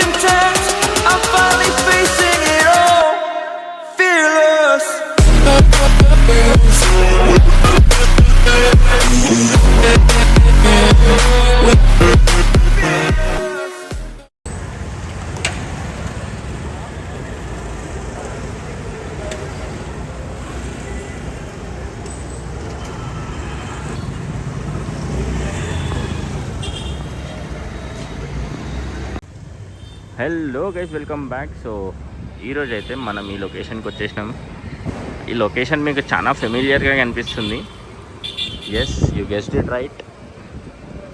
content. I'm finally facing it all, fearless. Hello guys, welcome back. So ఈరోజు అయితే మనం ఈ లొకేషన్కి వచ్చేసినాం. ఈ లొకేషన్ మీకు చాలా ఫెమిలియర్గా కనిపిస్తుంది. Yes, you guessed it right.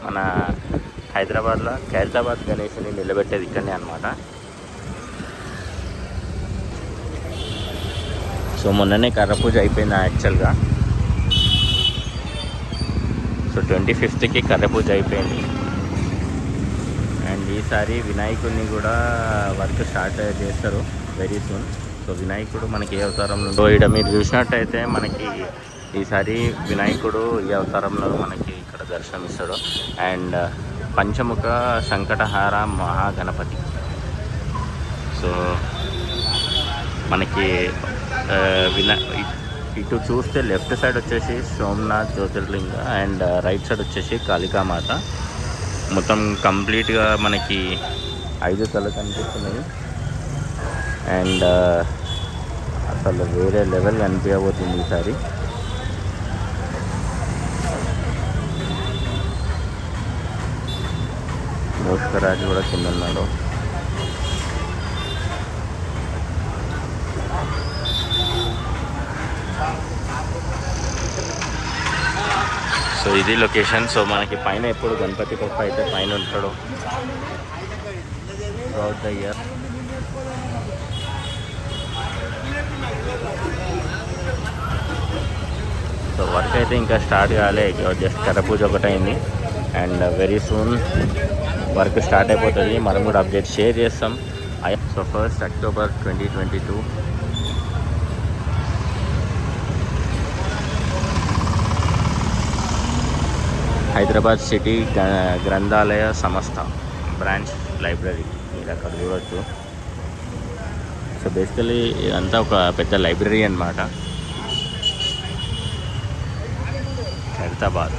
మన హైదరాబాద్లో ఖైరతాబాద్ గణేష్ని నిలబెట్టేది ఇక్కడనే అనమాట. సో మొన్ననే కర్ర పూజ అయిపోయింది యాక్చువల్గా. సో 25th కర్ర పూజ అయిపోయింది. అండ్ ఈసారి వినాయకుడిని కూడా వర్క్ స్టార్ట్ చేస్తారు వెరీ సూన్. సో వినాయకుడు మనకి ఏ అవతారంలో, సో ఇక్కడ మీరు చూసినట్టయితే మనకి ఈసారి వినాయకుడు ఈ అవతారంలో మనకి ఇక్కడ దర్శనమిస్తాడు. అండ్ పంచముఖ సంకటహార మహాగణపతి. సో మనకి ఇటు చూస్తే లెఫ్ట్ సైడ్ వచ్చేసి Somnath Jyotirlinga and right side వచ్చేసి కాళికామాత. మొత్తం కంప్లీట్గా మనకి 5 తల కనిపిస్తున్నాయి. అండ్ అసలు వేరే లెవెల్ కనిపించబోతుంది ఈసారి. మోస్కరాజు కూడా కింద ఉన్నాడు. సో ఇది లొకేషన్. సో మనకి పైన ఎప్పుడు గణపతి బప్ప అయితే పైన ఉంటాడు throughout the year. So work అయితే ఇంకా స్టార్ట్ కాలే, జస్ట్ కర్ర పూజ ఒకటి అయింది. And very soon work start అయిపోతుంది. మనం కూడా అప్డేట్ షేర్ చేస్తాం. So 1st October 2022 Hyderabad city గ్రంథాలయ సంస్థ బ్రాంచ్ లైబ్రరీ మీరు అక్కడ చూడవచ్చు. సో బేసికలీ ఇదంతా ఒక పెద్ద లైబ్రరీ అన్నమాట. ఖైరతాబాద్